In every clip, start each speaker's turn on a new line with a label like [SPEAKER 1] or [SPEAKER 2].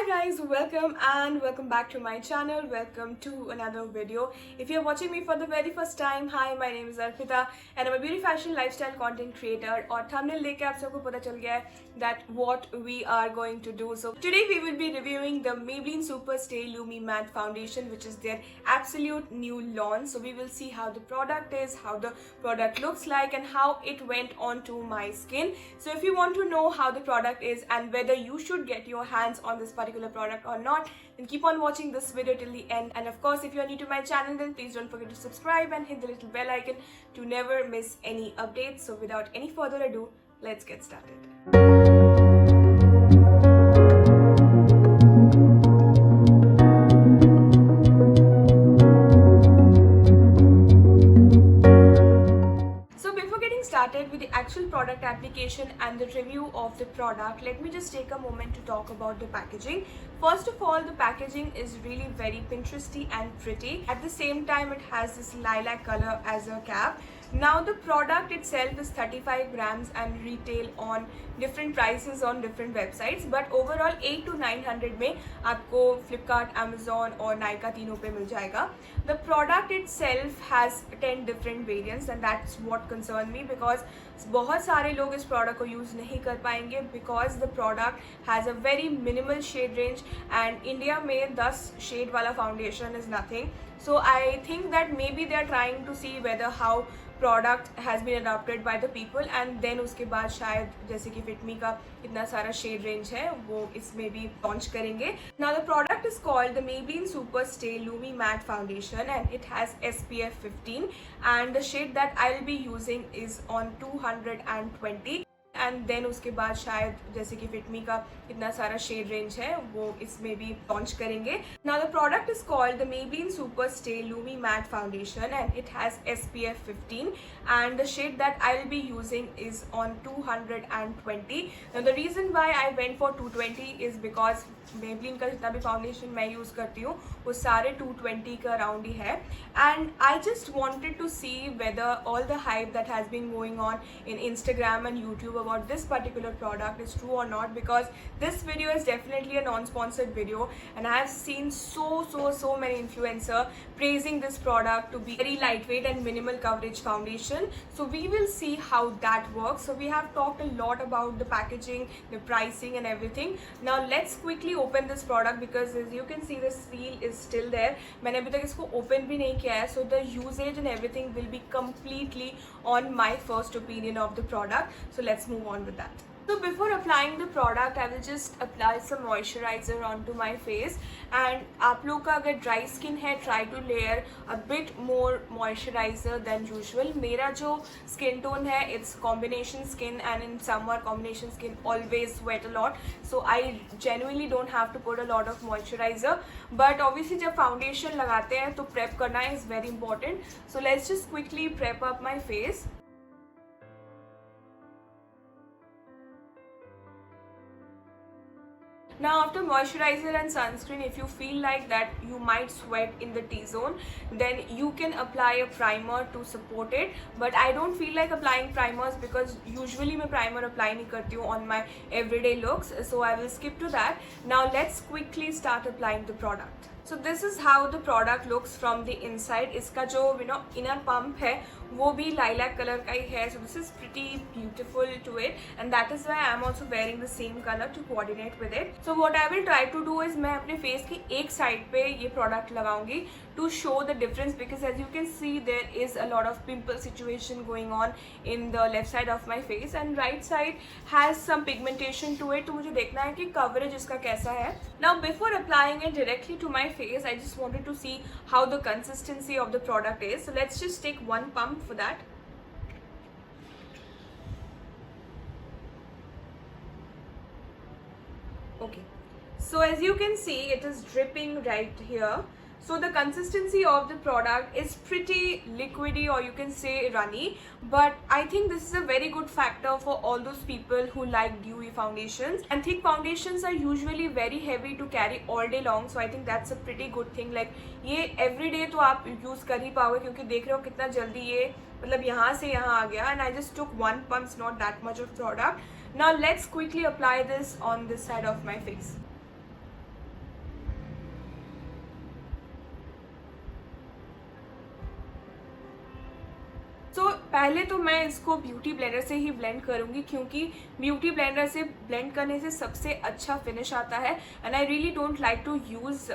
[SPEAKER 1] Hi guys, welcome back to my channel. Welcome to another video. If you're watching me for the very first time, hi, my name is Arpita and I'm a beauty fashion lifestyle content creator. और thumbnail देख के आप सबको पता चल गया है that what we are going to do. So today we will be reviewing the Maybelline Super Stay Lumi Matte Foundation, which is their absolute new launch. So we will see how the product is, how the product looks like, and how it went onto my skin. So if you want to know how the product is and whether you should get your hands on this particular product or not, then keep on watching this video till the end. And of course, if you are new to my channel, then please don't forget to subscribe and hit the little bell icon to never miss any updates. So without any further ado, let's get started. Started with the actual product application and the review of the product, let me just take a moment to talk about the packaging. First of all, the packaging is really very Pinteresty and pretty. At the same time, it has this lilac color as a cap. Now the product itself is 35 grams and retail on different prices on different websites, but overall 8 to 900 में आपको Flipkart, Amazon और Nykaa तीनों पे मिल जाएगा. The product itself has 10 different variants and that's what concerned me because बहुत सारे लोग इस product को use नहीं कर पाएंगे because the product has a very minimal shade range and India में 10 shade वाला foundation is nothing. So I think that maybe they are trying to see whether how product has been adopted by the people and then उसके बाद शायद जैसे कि Fit Me का इतना सारा shade range है वो इसमें भी launch करेंगे. Now the product is called the Maybelline Super Stay Lumi Matte Foundation and it has SPF 15 and the shade that I will be using is on 220 and then उसके बाद शायद जैसे कि फिटमी का इतना सारा shade range है वो इसमें भी launch करेंगे. Now the product is called the Maybelline Super Stay Lumi Matte Foundation and it has SPF 15 and the shade that I will be using is on 220. Now the reason why I went for 220 is because Maybelline का जितना भी foundation मैं use करती हूँ वो सारे 220 का around ही है and I just wanted to see whether all the hype that has been going on in Instagram and YouTube about this particular product is true or not, because this video is definitely a non-sponsored video and I have seen so many influencers praising this product to be very lightweight and minimal coverage foundation. So we will see how that works. So we have talked a lot about the packaging, the pricing and everything. Now let's quickly open this product because as you can see the seal is still there. मैंने अभी तक इसको open भी नहीं किया है, so the usage and everything will be completely on my first opinion of the product. So let's move on with that. So before applying the product, I will just apply some moisturizer onto my face. And आप लोग का अगर dry skin है, try to layer a bit more moisturizer than usual. मेरा जो skin tone है, it's combination skin and in summer combination skin always sweat a lot. So I genuinely don't have to put a lot of moisturizer. But obviously जब foundation लगाते हैं तो prep करना is very important. So let's just quickly prep up my face. Now after moisturizer and sunscreen, if you feel like that you might sweat in the T-zone, then you can apply a primer to support it. But I don't feel like applying primers because usually मैं primer apply नहीं करती हूँ on my everyday looks. So I will skip to that. Now let's quickly start applying the product. So this is how the product looks from the inside. इसका जो inner pump है वो भी lilac color का ही है. So this is pretty beautiful to it and that is why I am also wearing the same color to coordinate with it. So what I will try to do is मैं अपने face की एक side पे ये product लगाऊंगी to show the difference because as you can see there is a lot of pimple situation going on in the left side of my face and right side has some pigmentation to it. तो मुझे देखना है कि coverage इसका कैसा है. Now before applying it directly to my face, I just wanted to see how the consistency of the product is. So let's just take one pump for that. Okay, so as you can see it is dripping right here. So the consistency of the product is pretty liquidy or you can say runny, but I think this is a very good factor for all those people who like dewy foundations, and thick foundations are usually very heavy to carry all day long. So I think that's a pretty good thing. Like ये everyday तो आप use कर ही पाओगे क्योंकि देख रहे हो कितना जल्दी ये मतलब यहाँ से यहाँ आ गया, and I just took one pump, it's not that much of product. Now let's quickly apply this on this side of my face. पहले तो मैं इसको ब्यूटी ब्लेंडर से ही ब्लेंड करूँगी, क्योंकि ब्यूटी ब्लेंडर से ब्लेंड करने से सबसे अच्छा फिनिश आता है। And I really don't like to use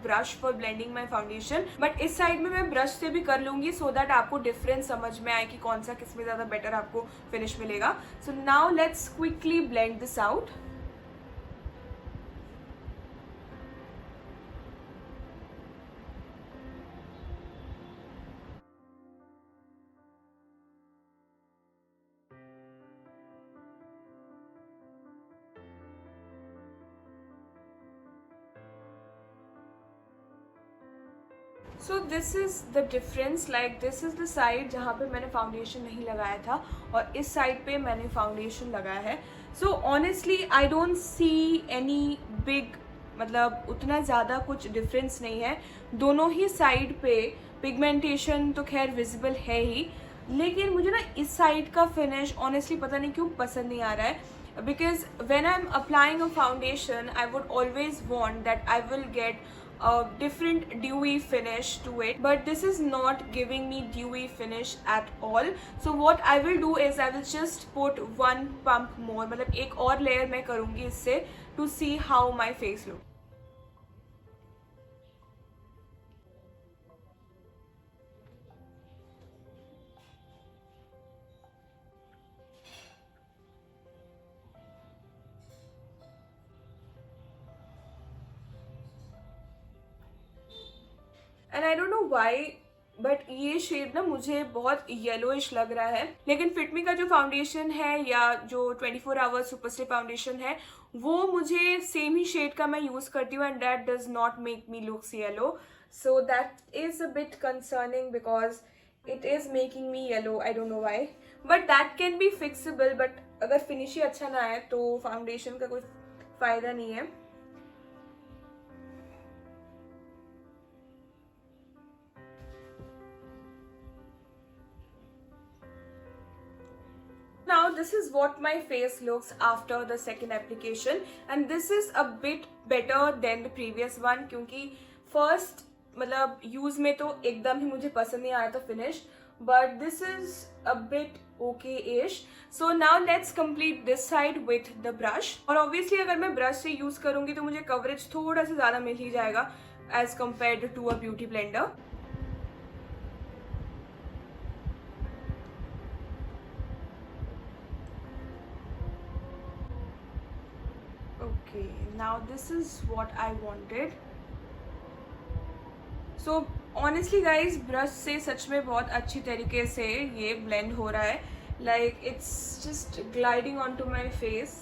[SPEAKER 1] brush for blending my foundation, but इस साइड में मैं ब्रश से भी कर लूँगी सो दैट आपको डिफरेंस समझ में आए कि कौन सा किस में ज़्यादा बेटर आपको फिनिश मिलेगा। So now let's quickly blend this out. So this is the difference, like this is the side जहाँ पे मैंने फाउंडेशन नहीं लगाया था और इस साइड पे मैंने फाउंडेशन लगाया है। So honestly I don't see any big, मतलब उतना ज़्यादा कुछ डिफरेंस नहीं है। दोनों ही साइड पे पिगमेंटेशन तो खैर विजिबल है ही, लेकिन मुझे ना इस साइड का फिनिश ऑनेस्टली पता नहीं क्यों पसंद नहीं आ रहा है। because when I'm applying a foundation, I would always want that I will get a different dewy finish to it, but this is not giving me dewy finish at all. So what I will do is I will just put one pump more, मतलब एक और layer मैं करूँगी इससे to see how my face looks. And I don't know why, but ये shade ना मुझे बहुत येलोइश लग रहा है। लेकिन फिटमी का जो फाउंडेशन है या जो 24 आवर्स सुपर स्टे फाउंडेशन है वो मुझे सेम ही शेड का मैं यूज़ करती हूँ, and that does not make me looks yellow. So that is a bit concerning because it is making me yellow, I don't know why, but that can be fixable. But अगर finish ही अच्छा ना आए तो foundation का कोई फ़ायदा नहीं है। Now this is what my face looks after the second application, and this is a bit better than the previous one, क्योंकि first मतलब यूज में तो एकदम ही मुझे पसंद नहीं आया था finish, but this is a bit okay-ish. So now let's complete this side with the brush. और obviously अगर मैं ब्रश से यूज करूंगी तो मुझे कवरेज थोड़ा सा ज़्यादा मिल ही जाएगा as compared to a beauty blender. Okay, now this is what I wanted. So honestly guys, brush से सच में बहुत अच्छी तरीके से ये ब्लेंड हो रहा है, like it's just gliding onto my face.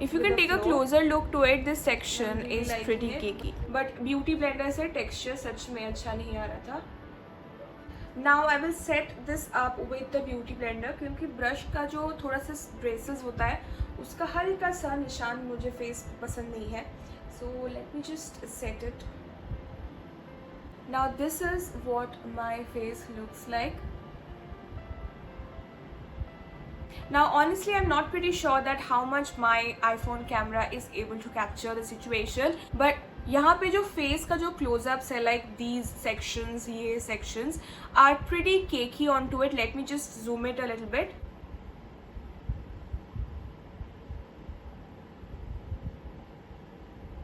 [SPEAKER 1] If you can take a closer look to it, this section is pretty cakey. But beauty blender से texture सच में अच्छा नहीं आ रहा था. Now I will set this up with the beauty blender, क्योंकि brush का जो थोड़ा सा ब्रेसेस होता है उसका हल्का सा निशान मुझे फेस पे पसंद नहीं है. So let me just set it. Now this is what my face looks like. Now honestly I'm not pretty sure that how much my iPhone camera is able to capture the situation, but यहाँ पे जो face का जो close-ups है, like these sections, ये sections are pretty cakey onto it. Let me just zoom it a little bit.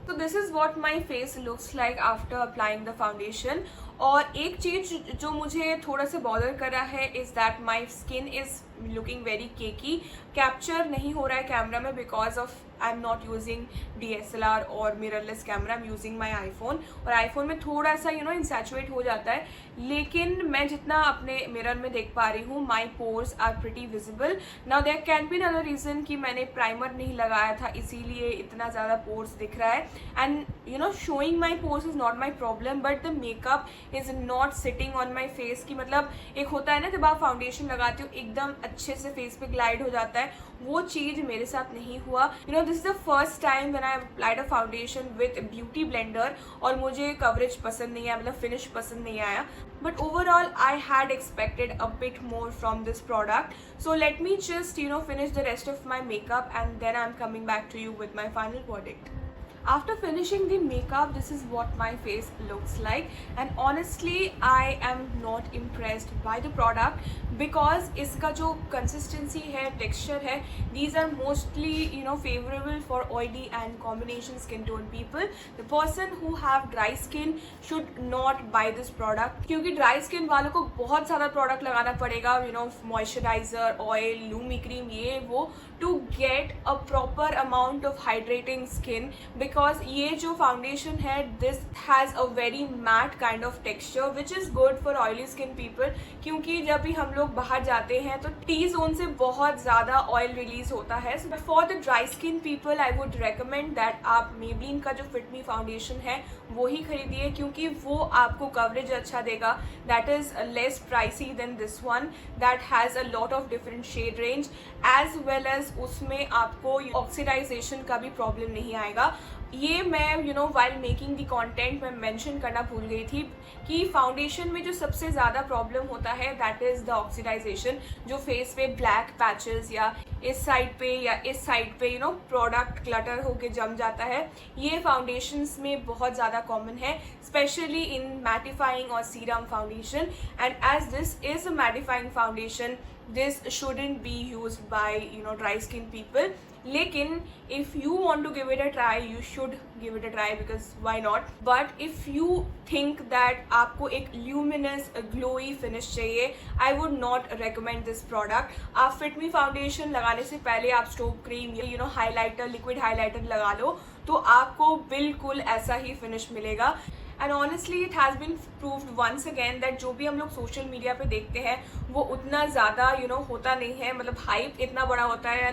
[SPEAKER 1] So this is what my face looks like after applying the foundation. और एक चीज़ जो मुझे थोड़ा सा बॉदर कर रहा है is that my skin is looking very cakey. Capture नहीं हो रहा है कैमरा में because of I'm not using DSLR और mirrorless camera, I'm using my iPhone. और iPhone में थोड़ा सा insatuate हो जाता है, लेकिन मैं जितना अपने मिरर में देख पा रही हूँ my pores are pretty visible. Now there can be another reason कि मैंने प्राइमर नहीं लगाया था इसीलिए इतना ज़्यादा pores दिख रहा है. And showing my pores is not my problem, but the makeup is not sitting on my face. कि मतलब एक होता है ना जब आप फाउंडेशन लगाते हो एकदम अच्छे से फेस पे ग्लाइड हो जाता है, वो चीज़ मेरे साथ नहीं हुआ. This is the first time when I applied a foundation with beauty blender और मुझे कवरेज पसंद नहीं आया, मतलब फिनिश पसंद नहीं आया. But overall I had expected a bit more from this product. So let me just finish the rest of my makeup and then I'm coming back to you with my final verdict. After finishing the makeup, this is what my face looks like, and honestly I am not impressed by the product because इसका जो consistency है, texture है, these are mostly favorable for oily and combination skin tone people. The person who have dry skin should not buy this product क्योंकि dry skin वालों को बहुत सारा product लगाना पड़ेगा, moisturizer, oil, lumi cream, ये वो, to get a proper amount of hydrating skin, because ये जो foundation है, this has a very matte kind of texture which is good for oily skin people, क्योंकि जब भी हम लोग बाहर जाते हैं तो T zone से बहुत ज़्यादा oil release होता है. So for the dry skin people I would recommend that आप Maybelline का जो Fit Me foundation है वो ही खरीदिए, क्योंकि वो आपको coverage अच्छा देगा. That is less pricey than this one, that has a lot of different shade range, as well as उसमें आपको ऑक्सीडाइजेशन का भी प्रॉब्लम नहीं आएगा. ये मैं वाइल मेकिंग द कंटेंट मैं मेंशन करना भूल गई थी कि फाउंडेशन में जो सबसे ज़्यादा प्रॉब्लम होता है दैट इज़ द ऑक्सीडाइजेशन, जो फेस पे ब्लैक पैचेस या इस साइड पे या इस साइड पे प्रोडक्ट क्लटर होके जम जाता है. ये फाउंडेशंस में बहुत ज़्यादा कॉमन है, स्पेशली इन मैटिफाइंग और serum foundation, and as this is a mattifying foundation this shouldn't be used by dry skin people. लेकिन if you want to give it a try, you should give it a try, because why not. But if you think that आपको एक luminous glowy finish चाहिए, I would not recommend this product. आप Fit Me foundation लगाने से पहले आप स्टोव cream या हाईलाइटर, लिक्विड हाईलाइटर लगा लो तो आपको बिल्कुल ऐसा ही फिनिश मिलेगा. And honestly it has been proved once again that जो भी हम लोग सोशल मीडिया पे देखते हैं वो उतना ज़्यादा होता नहीं है, मतलब हाइप इतना बड़ा होता है,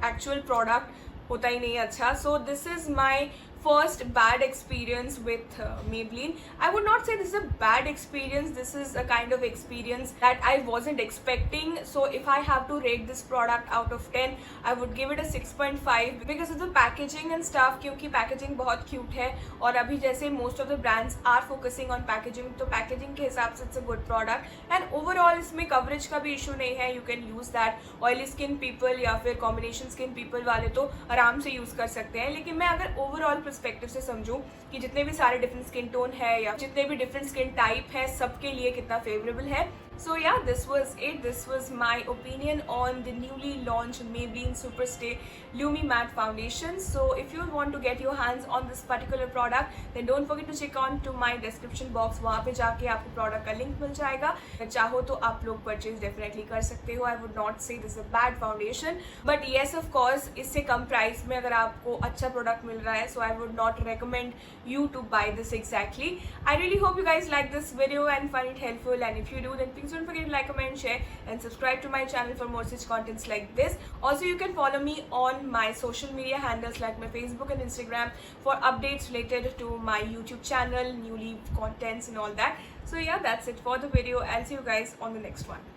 [SPEAKER 1] एक्चुअल प्रोडक्ट होता ही नहीं है अच्छा. So this is my first bad experience with Maybelline. I would not say this is a bad experience, this is a kind of experience that I wasn't expecting. So if I have to rate this product out of 10, I would give it a 6.5 because of the packaging and stuff, क्योंकि packaging बहुत cute है और अभी जैसे most of the brands are focusing on packaging, तो packaging के हिसाब से it's a good product. And overall इसमें coverage का भी issue नहीं है, you can use that. Oily skin people या फिर combination skin people वाले तो आराम से use कर सकते हैं. लेकिन मैं अगर overall पर्सपेक्टिव से समझूं कि जितने भी सारे डिफरेंट स्किन टोन है या जितने भी डिफरेंट स्किन टाइप है सबके लिए कितना फेवरेबल है. So yeah, this was it. This was my opinion on the newly launched Maybelline Superstay Lumi Matte Foundation. So if you want to get your hands on this particular product, then don't forget to check on to my description box. वहाँ पे जाके आपको product का link मिल जाएगा. चाहो तो आप लोग परचेज डेफिनेटली कर सकते हो. I would not say this is a bad foundation, but yes of course इससे कम प्राइस में अगर आपको अच्छा प्रोडक्ट मिल रहा है, so I would not recommend you to buy this exactly. I really hope you guys like this video and find it helpful, and if you do, then please don't forget to like, comment, share and subscribe to my channel for more such contents like this. Also you can follow me on my social media handles like my Facebook and Instagram for updates related to my YouTube channel, newly contents and all that. So yeah, that's it for the video. I'll see you guys on the next one.